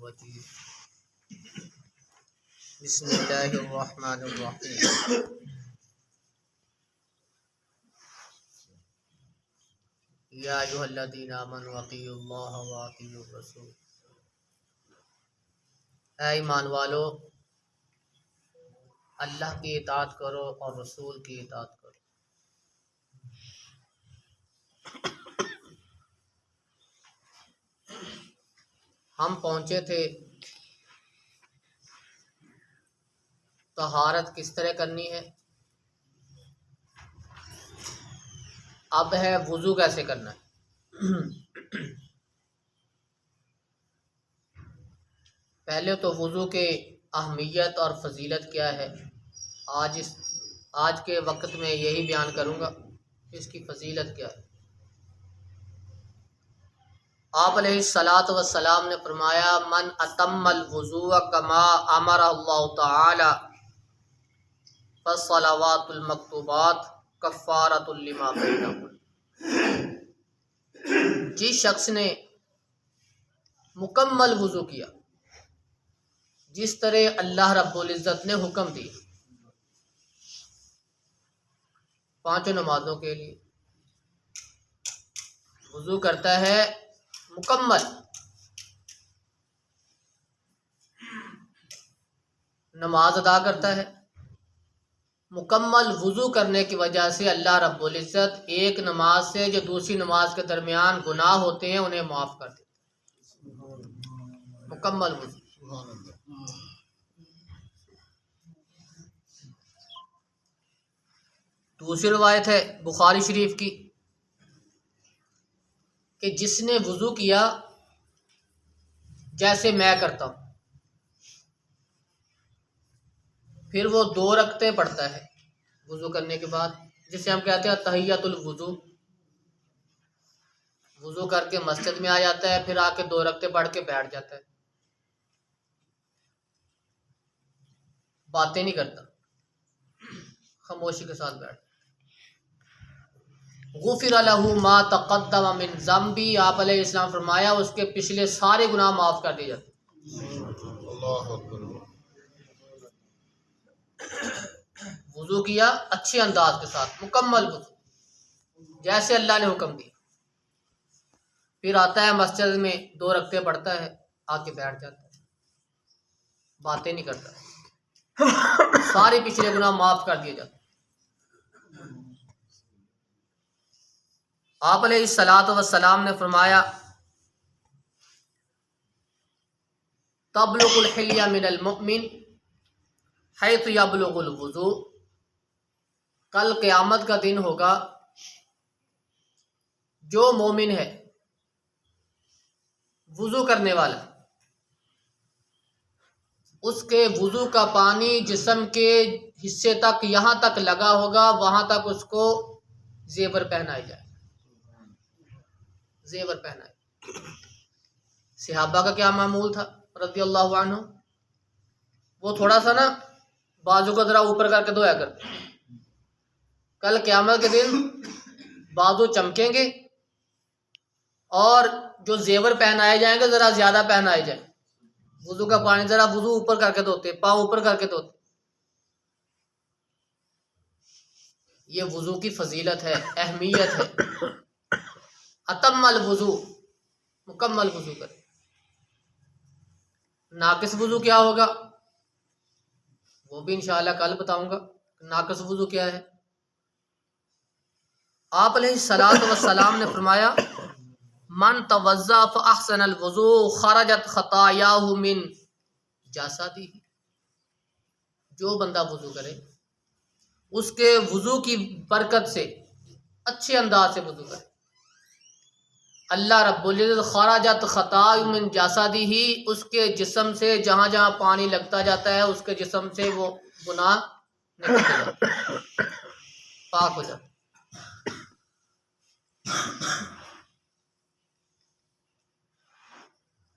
الرجيم بسم الله الرحمن الرحيم يا أيها الذين آمنوا أطيعوا الله وأطيعوا الرسول اے ایمان والو اللہ کی اطاعت کرو اور رسول کی اطاعت کرو۔ ہم پہنچے تھے طہارت کس طرح کرنی ہے، اب ہے وضو کیسے کرنا ہے۔ پہلے تو وضو کے اہمیت اور فضیلت کیا ہے، آج کے وقت میں یہی بیان کروں گا کہ اس کی فضیلت کیا ہے۔ آپ علیہ الصلاۃ والسلام نے فرمایا من اتم الوضوء کما امر اللہ تعالی فالصلوات المکتوبات کفارۃ لما بینہن۔ جس شخص نے مکمل وضو کیا جس طرح اللہ رب العزت نے حکم دی، پانچوں نمازوں کے لیے وضو کرتا ہے مکمل، نماز ادا کرتا ہے مکمل، وضو کرنے کی وجہ سے اللہ رب العزت ایک نماز سے جو دوسری نماز کے درمیان گناہ ہوتے ہیں انہیں معاف کر دیتے ہیں۔ مکمل وضو۔ دوسری روایت ہے بخاری شریف کی کہ جس نے وضو کیا جیسے میں کرتا ہوں، پھر وہ 2 رکعتیں پڑھتا ہے وضو کرنے کے بعد، جسے ہم کہتے ہیں تحیۃ الوضو۔ وضو کر کے مسجد میں آ جاتا ہے، پھر آ کے 2 رکعتیں پڑھ کے بیٹھ جاتا ہے، باتیں نہیں کرتا، خاموشی کے ساتھ بیٹھ۔ غفر لہ ما تقدم من ذنبی، آپ علیہ السلام فرمایا اس کے پچھلے سارے گناہ معاف کر دیے جاتے ہیں۔ اللہ اکبر۔ وضو کیا اچھے انداز کے ساتھ، مکمل وضو جیسے اللہ نے حکم دیا، پھر آتا ہے مسجد میں 2 رکعتیں پڑھتا ہے، آ کے بیٹھ جاتا ہے، باتیں نہیں کرتا، سارے پچھلے گناہ معاف کر دیے جاتے ہیں۔ آپ علیہ الصلاۃ والسلام نے فرمایا تبلغ الحلیہ من المؤمن حیث یبلغ الوضوء، کل قیامت کا دن ہوگا، جو مومن ہے وضو کرنے والا، اس کے وضو کا پانی جسم کے حصے تک یہاں تک لگا ہوگا، وہاں تک اس کو زیور پہنائے جائے، زیور پہنائے۔ صحابہ کا کیا معمول تھا رضی اللہ عنہ، وہ تھوڑا سا نا بازو کو ذرا اوپر کر کے دھویا کرتے، کل قیامت کے دن بازو چمکیں گے اور جو زیور پہنائے جائیں گے ذرا زیادہ پہنائے جائیں، وضو کا پانی ذرا وضو اوپر کر کے دھوتے، پاؤں اوپر کر کے دھوتے۔ یہ وضو کی فضیلت ہے، اہمیت ہے۔ اتم الوضو، مکمل وضو کرے۔ ناقص وضو کیا ہوگا وہ بھی انشاءاللہ کل بتاؤں گا، ناقص وضو کیا ہے۔ آپ علیہ الصلاۃ والسلام نے فرمایا من توضأ فاحسن الوضوء خرجت خطاياه من جسده، جو بندہ وضو کرے اس کے وضو کی برکت سے، اچھے انداز سے وضو کرے، اللہ رب العزت خرجت خطايا من جسده، اس کے جسم سے جہاں جہاں پانی لگتا جاتا ہے اس کے جسم سے وہ گناہ نکلتے جاتے، پاک ہو جاتے۔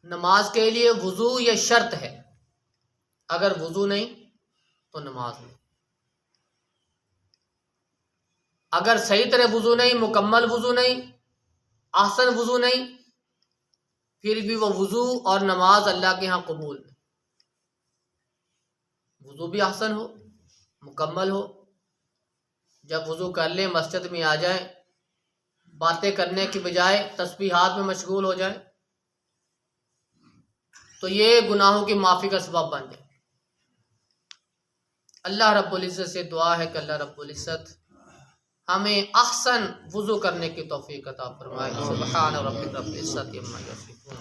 نماز کے لیے وضو یہ شرط ہے، اگر وضو نہیں تو نماز نہیں، اگر صحیح طرح وضو نہیں، مکمل وضو نہیں، احسن وضو نہیں، پھر بھی وہ وضو اور نماز اللہ کے ہاں قبول ہے. وضو بھی احسن ہو، مکمل ہو. جب وضو کر لیں مسجد میں آ جائیں، باتیں کرنے کی بجائے تسبیحات میں مشغول ہو جائیں تو یہ گناہوں کی معافی کا سبب بن جائے. اللہ رب العزت سے دعا ہے کہ اللہ رب العزت ہمیں احسن وضو کرنے کی توفیق عطا فرمائے. سبحان ربک رب العزت عما یصفون.